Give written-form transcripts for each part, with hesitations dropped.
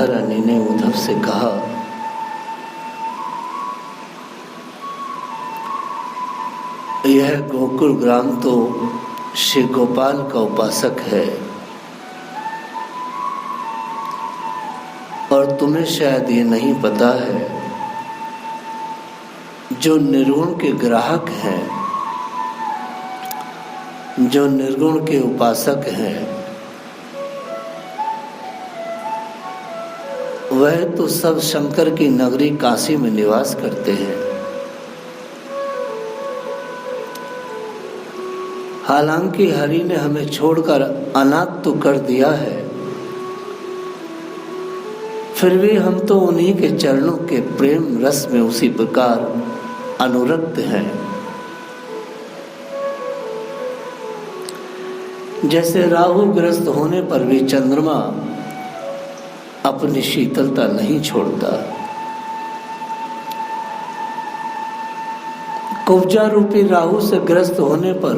राधा रानी ने उद्धव से कहा, यह गोकुल ग्राम तो श्री गोपाल का उपासक है और तुम्हें शायद ये नहीं पता है, जो निर्गुण के ग्राहक हैं, जो निर्गुण के उपासक हैं, वह तो सब शंकर की नगरी काशी में निवास करते हैं। हालांकि हरि ने हमें छोड़कर अनाथ तो कर दिया है, फिर भी हम तो उन्हीं के चरणों के प्रेम रस में उसी प्रकार अनुरक्त हैं जैसे राहु ग्रस्त होने पर भी चंद्रमा अपनी शीतलता नहीं छोड़ता। कुब्जा रूपी राहु से ग्रस्त होने पर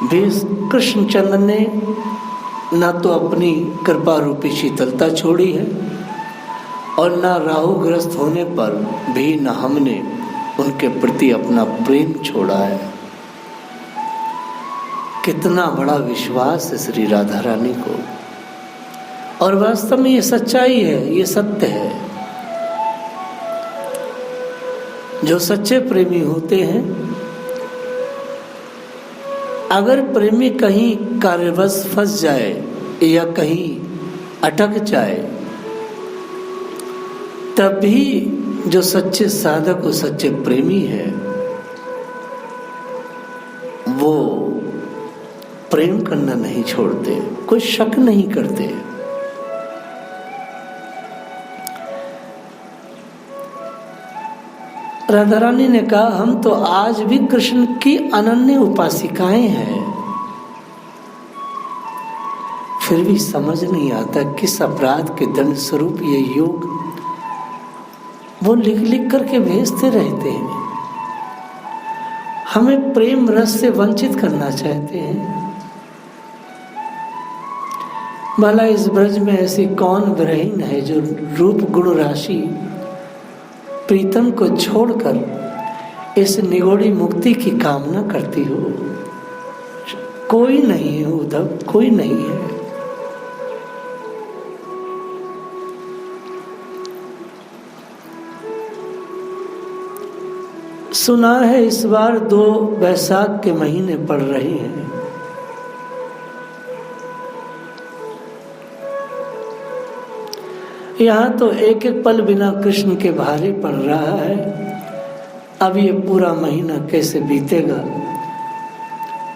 भी कृष्णचंद्र ने न तो अपनी कृपा रूपी शीतलता छोड़ी है और न राहु ग्रस्त होने पर भी न हमने उनके प्रति अपना प्रेम छोड़ा है। कितना बड़ा विश्वास है श्री राधा रानी को, और वास्तव में ये सच्चाई है, ये सत्य है। जो सच्चे प्रेमी होते हैं, अगर प्रेमी कहीं कार्यवश फंस जाए या कहीं अटक जाए, तब भी जो सच्चे साधक और सच्चे प्रेमी है वो प्रेम करना नहीं छोड़ते, कोई शक नहीं करते। राधा रानी ने कहा, हम तो आज भी कृष्ण की अनन्य उपासिकाएं हैं, फिर भी समझ नहीं आता किस अपराध के दंड स्वरूप ये योग वो लिख लिख करके भेजते रहते हैं। हमें प्रेम रस से वंचित करना चाहते हैं। भला इस ब्रज में ऐसी कौन विरहीन है जो रूप गुण राशि प्रीतम को छोड़कर इस निगोड़ी मुक्ति की कामना करती हो? कोई नहीं है उद्धव, कोई नहीं है। सुना है इस बार 2 बैसाख के महीने पड़ रहे हैं। यहाँ तो एक एक पल बिना कृष्ण के भारी पड़ रहा है। अब ये पूरा महीना कैसे बीतेगा?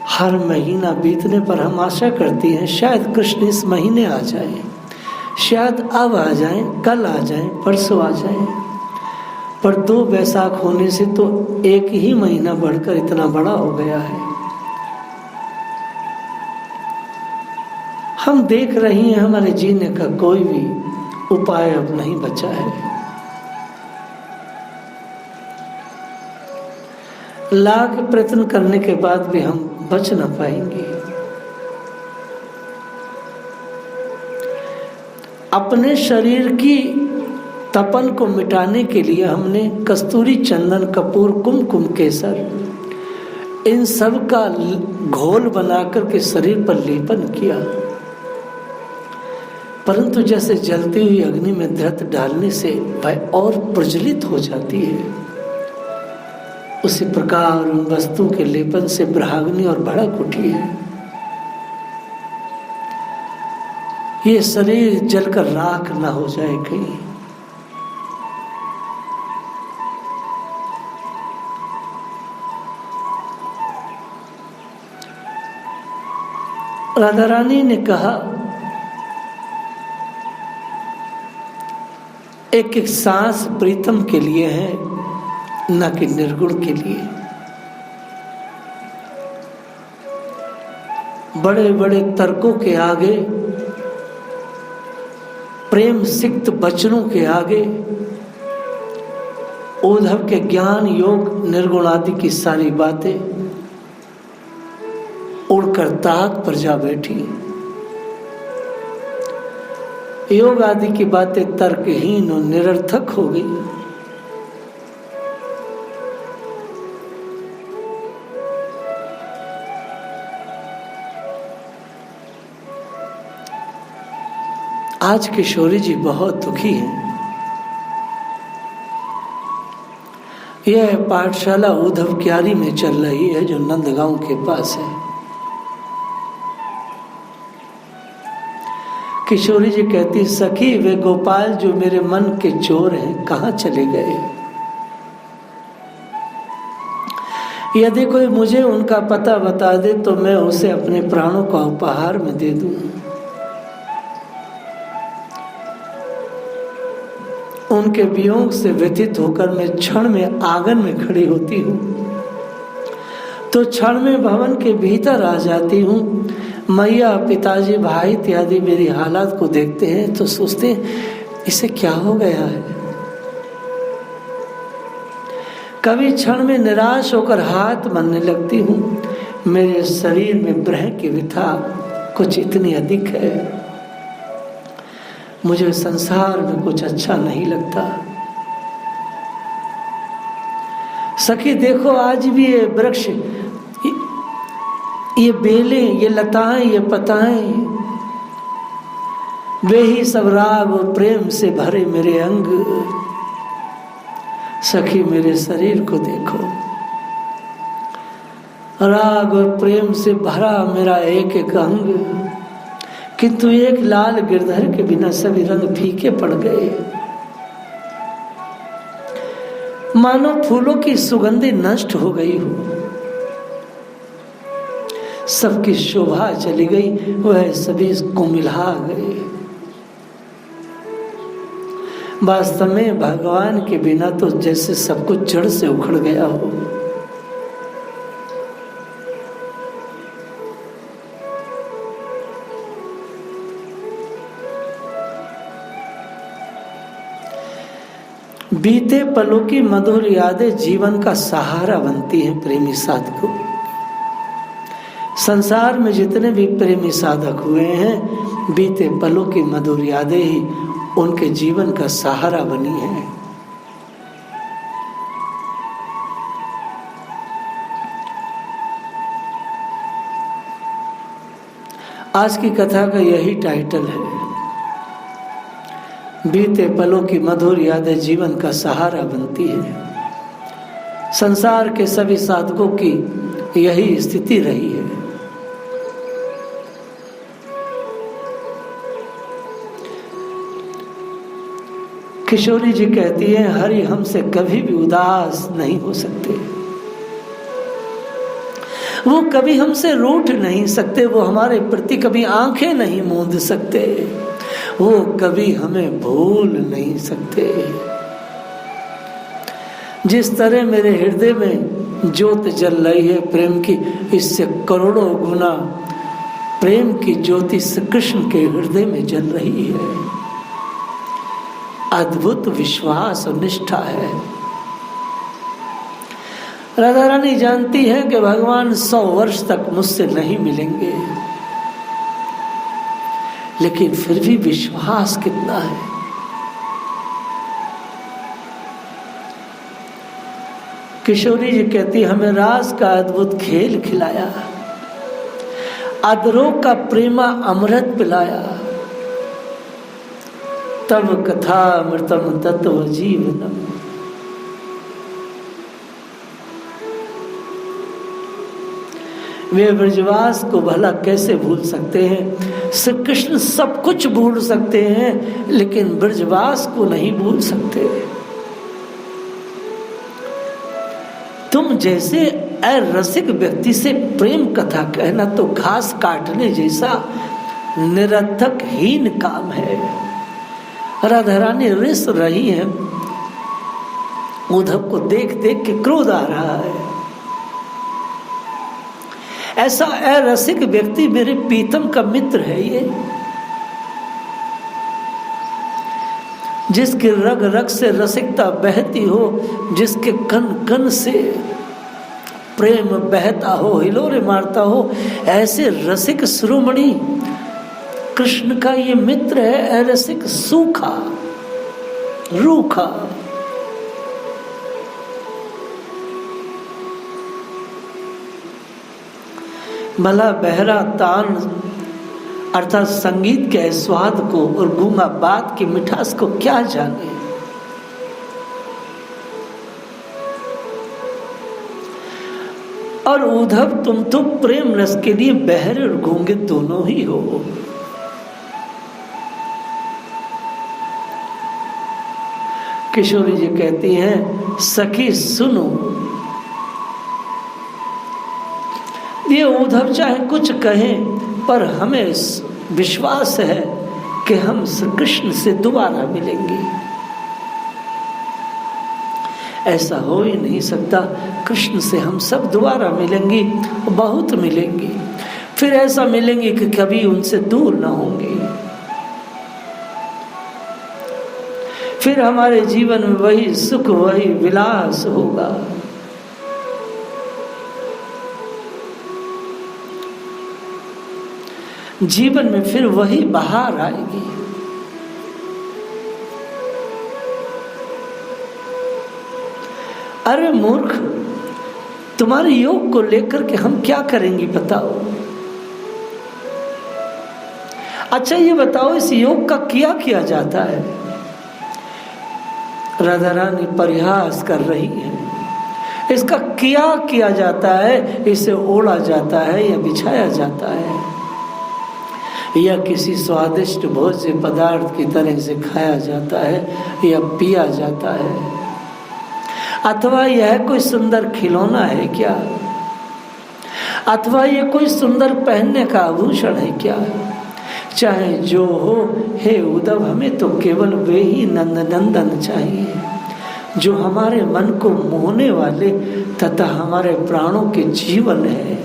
हर महीना बीतने पर हम आशा करती हैं शायद कृष्ण इस महीने आ जाए, शायद अब आ जाए, कल आ जाए, परसों आ जाए। पर 2 बैसाख होने से तो एक ही महीना बढ़कर इतना बड़ा हो गया है। हम देख रही हैं हमारे जीने का कोई भी उपाय अब नहीं बचा है। लाख प्रयत्न करने के बाद भी हम बच ना पाएंगे। अपने शरीर की तपन को मिटाने के लिए हमने कस्तूरी, चंदन, कपूर, कुमकुम, केसर इन सब का घोल बनाकर के शरीर पर लेपन किया, परंतु जैसे जलती हुई अग्नि में धृत डालने से वह और प्रज्वलित हो जाती है, उसी प्रकार उन वस्तु के लेपन से ब्रहाग्नि और भड़क उठी है। ये शरीर जलकर राख ना हो जाए कहीं। राधा रानी ने कहा, एक एक सांस प्रीतम के लिए है, न कि निर्गुण के लिए। बड़े बड़े तर्कों के आगे, प्रेम सिक्त वचनों के आगे, उद्धव के ज्ञान, योग, निर्गुण आदि की सारी बातें उड़कर ताक पर जा बैठी। योग आदि की बातें तर्कहीन और निरर्थक हो गई। आज किशोरी जी बहुत दुखी हैं। यह पाठशाला उद्धव क्यारी में चल रही है, जो नंदगांव के पास है। किशोरी जी कहती, सखी वे गोपाल जो मेरे मन के चोर हैं कहाँ चले गए? यदि कोई मुझे उनका पता बता दे तो मैं उसे अपने प्राणों का उपहार में दे दूं। उनके वियोग से व्यथित होकर मैं क्षण में आंगन में खड़ी होती हूँ, तो क्षण में भवन के भीतर आ जाती हूँ। मैया, पिताजी, भाई इत्यादि मेरी हालत को देखते हैं तो सोचते हैं इसे क्या हो गया है। कभी क्षण में निराश होकर हाथ मलने लगती हूँ। मेरे शरीर में विरह की व्यथा कुछ इतनी अधिक है, मुझे संसार में कुछ अच्छा नहीं लगता। सखी देखो, आज भी ये वृक्ष, ये बेलें, ये लताएं, ये पताएं, वे ही सब राग और प्रेम से भरे मेरे अंग। सखी मेरे शरीर को देखो, राग और प्रेम से भरा मेरा एक एक अंग, किंतु एक लाल गिरधर के बिना सभी रंग फीके पड़ गए। मानो फूलों की सुगंधि नष्ट हो गई हो, सबकी शोभा चली गई, वह सभी कुमिला गए। वास्तव में भगवान के बिना तो जैसे सब कुछ जड़ से उखड़ गया हो। बीते पलों की मधुर यादें जीवन का सहारा बनती हैं प्रेमी साधकों। संसार में जितने भी प्रेमी साधक हुए हैं, बीते पलों की मधुर यादें ही उनके जीवन का सहारा बनी है। आज की कथा का यही टाइटल है, बीते पलों की मधुर यादें जीवन का सहारा बनती है। संसार के सभी साधकों की यही स्थिति रही है। किशोरी जी कहती है, हरि हमसे कभी भी उदास नहीं हो सकते, वो कभी हमसे रूठ नहीं सकते, वो हमारे प्रति कभी आंखें नहीं मूंद सकते, वो कभी हमें भूल नहीं सकते। जिस तरह मेरे हृदय में ज्योत जल रही है प्रेम की, इससे करोड़ों गुना प्रेम की ज्योति श्री कृष्ण के हृदय में जल रही है। अद्भुत विश्वास और निष्ठा है। राधा रानी जानती है कि भगवान 100 वर्ष तक मुझसे नहीं मिलेंगे, लेकिन फिर भी विश्वास कितना है। किशोरी जी कहती, हमें रास का अद्भुत खेल खिलाया, अधरों का प्रेमा अमृत पिलाया, तब कथा अमृतम तत्व जीवनम। वे ब्रजवास को भला कैसे भूल सकते हैं? श्री कृष्ण सब कुछ भूल सकते हैं, लेकिन ब्रजवास को नहीं भूल सकते। तुम जैसे अरसिक व्यक्ति से प्रेम कथा कहना तो घास काटने जैसा निरर्थक हीन काम है। राधा रानी रिस रही है, उद्धव को देख देख के क्रोध आ रहा है। ऐसा अरसिक व्यक्ति मेरे प्रीतम का मित्र है ये, जिसके रग रग से रसिकता बहती हो, जिसके कन कन से प्रेम बहता हो, हिलोरे मारता हो, ऐसे रसिक शिरोमणि कृष्ण का ये मित्र है अरसिक सूखा रूखा। भला बहरा तान अर्थात संगीत के स्वाद को और गूंगा बात की मिठास को क्या जाने। और उद्धव तुम तो प्रेम रस के लिए बहरे और गूंगे दोनों ही हो। किशोरी जी कहती हैं सखी सुनो, ये उद्धव चाहे कुछ कहें पर हमें विश्वास है कि हम श्री कृष्ण से दोबारा मिलेंगे। ऐसा हो ही नहीं सकता, कृष्ण से हम सब दोबारा मिलेंगे, बहुत मिलेंगे, फिर ऐसा मिलेंगे कि कभी उनसे दूर ना होंगे। फिर हमारे जीवन में वही सुख वही विलास होगा। जीवन में फिर वही बहार आएगी। अरे मूर्ख, तुम्हारे योग को लेकर के हम क्या करेंगे बताओ। अच्छा ये बताओ इस योग का किया जाता है। राधा रानी परिहास कर रही है। इसका किया जाता है, इसे ओढ़ा जाता है या बिछाया जाता है या किसी स्वादिष्ट भोज्य पदार्थ की तरह से खाया जाता है या पिया जाता है, अथवा यह कोई सुंदर खिलौना है क्या, अथवा यह कोई सुंदर पहनने का आभूषण है क्या। चाहे जो हो हे उद्धव, हमें तो केवल वे ही नंदनंदन चाहिए जो हमारे मन को मोहने वाले तथा हमारे प्राणों के जीवन है।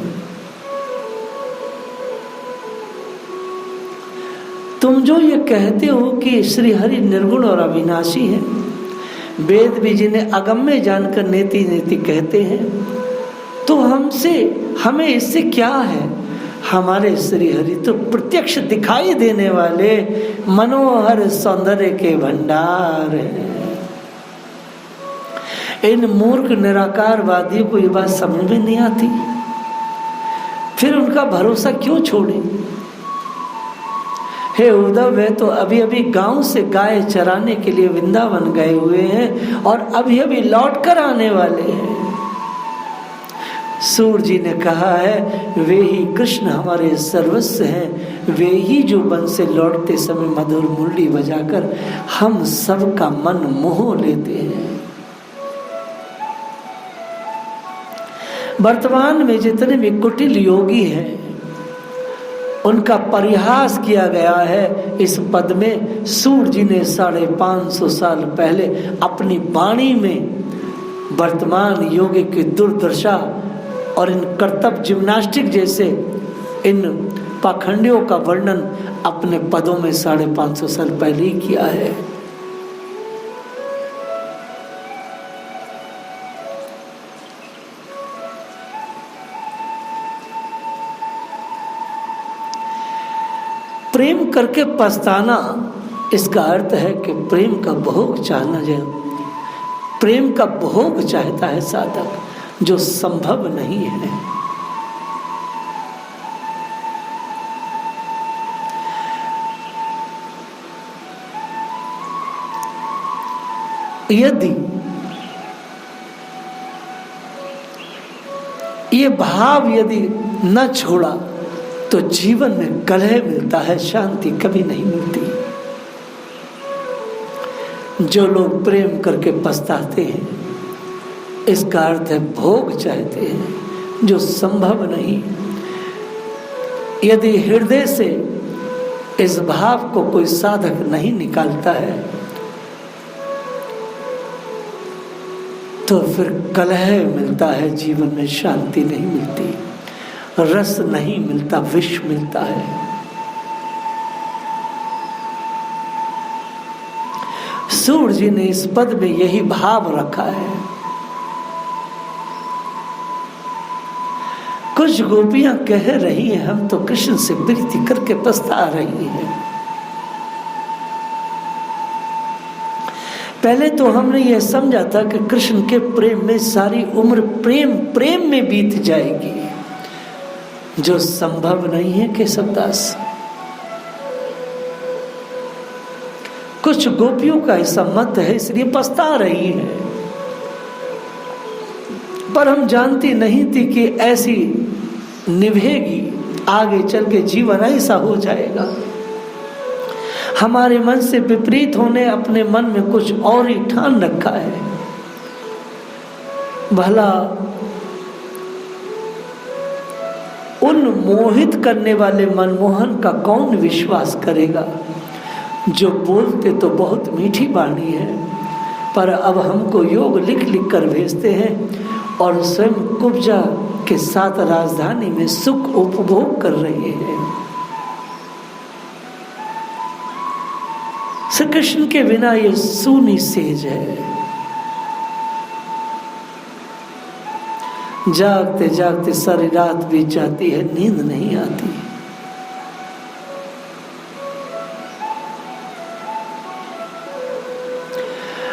तुम जो ये कहते हो कि श्री हरि निर्गुण और अविनाशी है, वेद भी जिन्हें अगम्य जानकर नेति नेति कहते हैं, तो हमें इससे क्या है। हमारे श्री हरि तो प्रत्यक्ष दिखाई देने वाले मनोहर सौंदर्य के भंडार हैं। इन मूर्ख निराकारवादियों को ये बात समझ में नहीं आती, फिर उनका भरोसा क्यों छोड़े। हे उद्धव, वे तो अभी अभी गांव से गाय चराने के लिए वृंदावन गए हुए हैं और अभी अभी लौट कर आने वाले हैं। सूर जी ने कहा है वे ही कृष्ण हमारे सर्वस्व हैं, वे ही जो वन से लौटते समय मधुर मुरली बजाकर हम सबका मन मोह लेते हैं। वर्तमान में जितने भी कुटिल योगी हैं उनका परिहास किया गया है इस पद में। सूर जी ने 550 साल पहले अपनी वाणी में वर्तमान योगी की दुर्दशा और इन कर्तव्य जिम्नास्टिक जैसे इन पाखंडियों का वर्णन अपने पदों में 550 साल पहले ही किया है। प्रेम करके पछताना, इसका अर्थ है कि प्रेम का भोग चाहना, जो प्रेम का भोग चाहता है साधक, जो संभव नहीं है। यदि ये भाव यदि न छोड़ा तो जीवन में कलह मिलता है, शांति कभी नहीं मिलती। जो लोग प्रेम करके पछताते हैं इसका अर्थ है भोग चाहते हैं जो संभव नहीं। यदि हृदय से इस भाव को कोई साधक नहीं निकालता है तो फिर कलह मिलता है, जीवन में शांति नहीं मिलती, रस नहीं मिलता, विष मिलता है। सूर जी ने इस पद में यही भाव रखा है। कुछ गोपियां कह रही हैं हम तो कृष्ण से प्रीति करके पछता रही हैं। पहले तो हमने यह समझा था कि कृष्ण के प्रेम में सारी उम्र प्रेम में बीत जाएगी, जो संभव नहीं है केशवदास। कुछ गोपियों का ऐसा मत है, इसलिए पछता रही है, पर हम जानती नहीं थी कि ऐसी निभेगी, आगे चल के जीवन ऐसा हो जाएगा। हमारे मन से विपरीत होने अपने मन में कुछ और ही ठान रखा है। भला उन मोहित करने वाले मनमोहन का कौन विश्वास करेगा, जो बोलते तो बहुत मीठी वाणी है, पर अब हमको योग लिख लिख कर भेजते हैं और स्वयं कुब्जा के साथ राजधानी में सुख उपभोग कर रहे हैं। श्री कृष्ण के बिना ये सूनी सेज है। जागते जागते सारी रात बीत जाती है, नींद नहीं आती।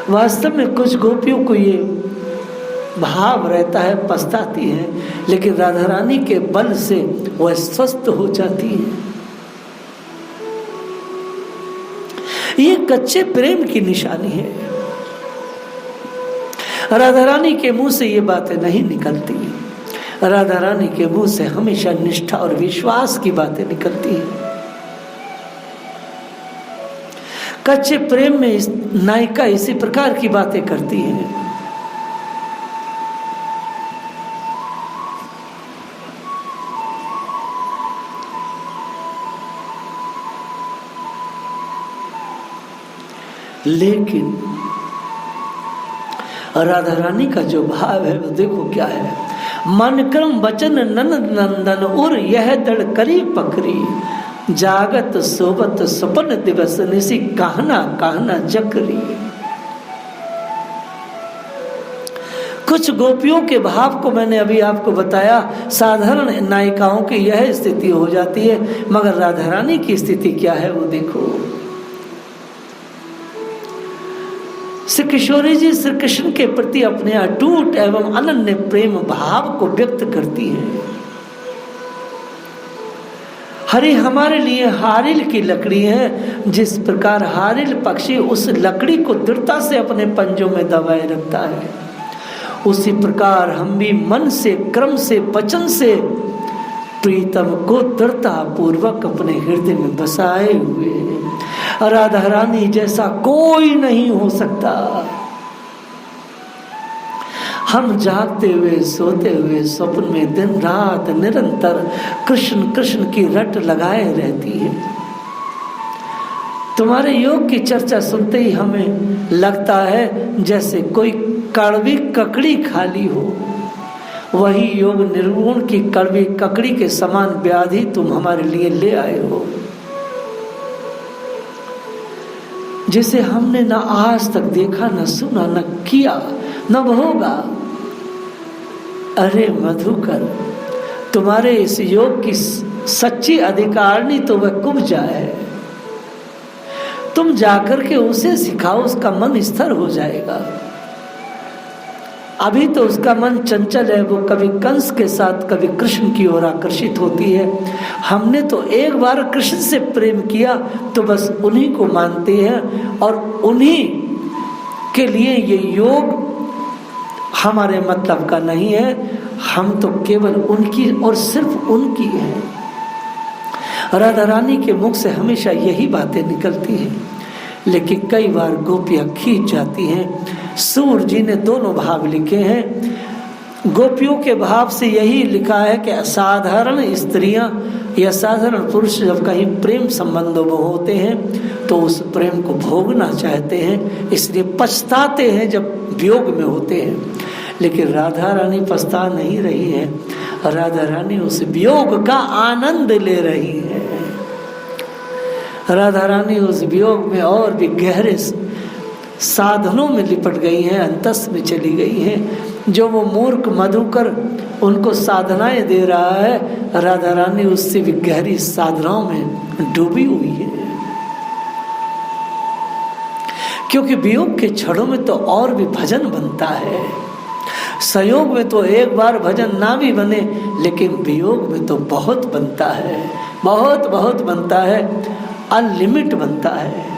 वास्तव में कुछ गोपियों को ये भाव रहता है, पछताती है, लेकिन राधा रानी के बल से वह स्वस्थ हो जाती है। ये कच्चे प्रेम की निशानी है। राधा रानी के मुंह से ये बातें नहीं निकलती। राधा रानी के मुंह से हमेशा निष्ठा और विश्वास की बातें निकलती हैं। कच्चे प्रेम में नायिका इसी प्रकार की बातें करती है। लेकिन राधा रानी का जो भाव है वो देखो क्या है। मन क्रम वचन नंद नंदन उर यह दड़ करी पकड़ी, जागत सोबत सपन दिवस निसी कहना कहना जकरी। कुछ गोपियों के भाव को मैंने अभी आपको बताया। साधारण नायिकाओं की यह स्थिति हो जाती है, मगर राधा रानी की स्थिति क्या है वो देखो। श्री किशोरी जी श्री कृष्ण के प्रति अपने अटूट एवं अनन्य प्रेम भाव को व्यक्त करती हैं। हरि हमारे लिए हारिल की लकड़ी है। जिस प्रकार हारिल पक्षी उस लकड़ी को दृढ़ता से अपने पंजों में दबाए रखता है, उसी प्रकार हम भी मन से, क्रम से, वचन से प्रीतम को दृढ़ता पूर्वक अपने हृदय में बसाए हुए हैं। राधा रानी जैसा कोई नहीं हो सकता। हम जागते हुए, सोते हुए, स्वप्न में दिन रात निरंतर कृष्ण कृष्ण की रट लगाए रहती है। तुम्हारे योग की चर्चा सुनते ही हमें लगता है जैसे कोई कड़वी ककड़ी खाली हो। वही योग निर्गुण की कड़वी ककड़ी के समान व्याधि तुम हमारे लिए ले आए हो, जिसे हमने न आज तक देखा, न सुना, न किया, न होगा। अरे मधुकर, तुम्हारे इस योग की सच्ची अधिकारनी तो वह कुब्जा है। तुम जाकर के उसे सिखाओ, उसका मन स्थिर हो जाएगा। अभी तो उसका मन चंचल है, वो कभी कंस के साथ कभी कृष्ण की ओर आकर्षित होती है। हमने तो एक बार कृष्ण से प्रेम किया तो बस उन्हीं को मानते हैं और उन्हीं के लिए ये योग हमारे मतलब का नहीं है। हम तो केवल उनकी और सिर्फ उनकी है। राधा रानी के मुख से हमेशा यही बातें निकलती हैं, लेकिन कई बार गोपियां खींच जाती हैं। सूर जी ने दोनों भाव लिखे हैं। गोपियों के भाव से यही लिखा है कि साधारण स्त्रियां या साधारण पुरुष जब कहीं प्रेम संबंधों में होते हैं तो उस प्रेम को भोगना चाहते हैं, इसलिए पछताते हैं जब वियोग में होते हैं। लेकिन राधा रानी पछता नहीं रही है, राधा रानी उस वियोग का आनंद ले रही है। राधा रानी उस वियोग में और भी गहरे साधनों में लिपट गई हैं, अंतस में चली गई हैं। जो वो मूर्ख मधुकर उनको साधनाएं दे रहा है, राधा रानी उससे भी गहरी साधनाओं में डूबी हुई है। क्योंकि वियोग के क्षणों में तो और भी भजन बनता है, संयोग में तो एक बार भजन ना भी बने, लेकिन वियोग में तो बहुत बनता है, बहुत बहुत बनता है, अनलिमिट बनता है।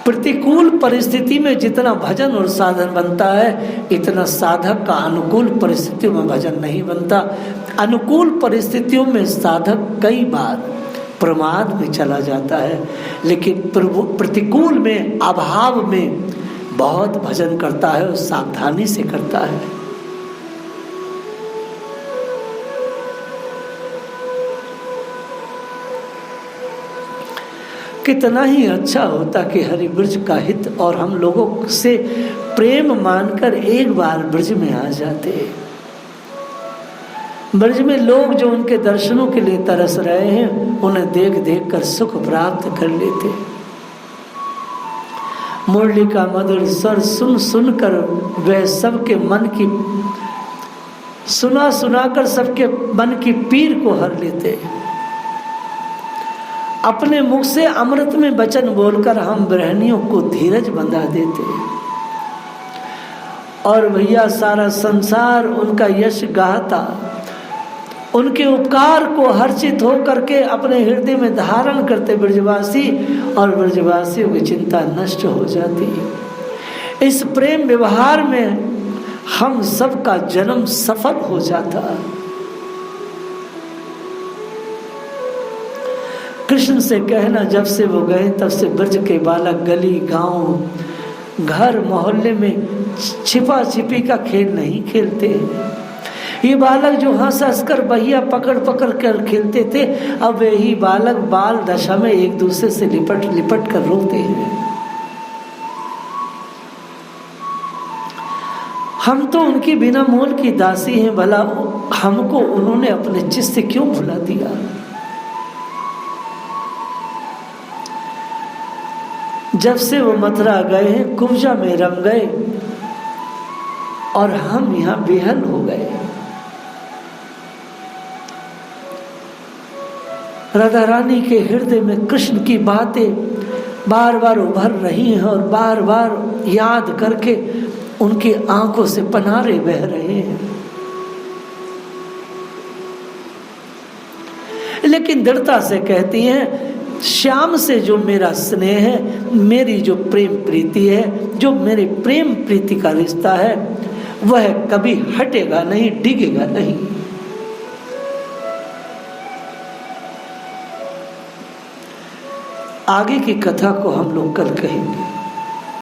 प्रतिकूल परिस्थिति में जितना भजन और साधन बनता है, इतना साधक का अनुकूल परिस्थितियों में भजन नहीं बनता। अनुकूल परिस्थितियों में साधक कई बार प्रमाद में चला जाता है, लेकिन प्रतिकूल में, अभाव में बहुत भजन करता है और सावधानी से करता है। कितना ही अच्छा होता कि हरि ब्रज का हित और हम लोगों से प्रेम मानकर एक बार ब्रज में आ जाते। ब्रज में लोग जो उनके दर्शनों के लिए तरस रहे हैं, उन्हें देख देख कर सुख प्राप्त कर लेते। मुरली का मधुर स्वर सुन सुनकर वह सबके मन की सुनाकर सबके मन की पीर को हर लेते। अपने मुख से अमृत में वचन बोलकर हम गृहिणियों को धीरज बंधा देते। और भैया सारा संसार उनका यश गाता, उनके उपकार को हर्षित होकर के अपने हृदय में धारण करते ब्रजवासी, और ब्रजवासियों की चिंता नष्ट हो जाती। इस प्रेम व्यवहार में हम सबका जन्म सफल हो जाता। कृष्ण से कहना, जब से वो गए तब से ब्रज के बालक गली गांव घर मोहल्ले में छिपा छिपी का खेल नहीं खेलते। ये बालक जो हंस हंस कर बहिया पकड़ पकड़ कर खेलते थे, अब वही बालक बाल दशा में एक दूसरे से लिपट लिपट कर रोते हैं। हम तो उनकी बिना मोल की दासी हैं, भला हमको उन्होंने अपने चित्त से क्यों भुला दिया। जब से वो मथुरा गए हैं, कुब्जा में रम गए और हम यहाँ बेहल हो गए। राधा रानी के हृदय में कृष्ण की बातें बार बार उभर रही हैं और बार बार याद करके उनकी आंखों से पनारे बह रहे हैं। लेकिन दृढ़ता से कहती हैं, श्याम से जो मेरा स्नेह है, मेरी जो प्रेम प्रीति है, जो मेरे प्रेम प्रीति का रिश्ता है, वह कभी हटेगा नहीं, डिगेगा नहीं। आगे की कथा को हम लोग कल कहेंगे।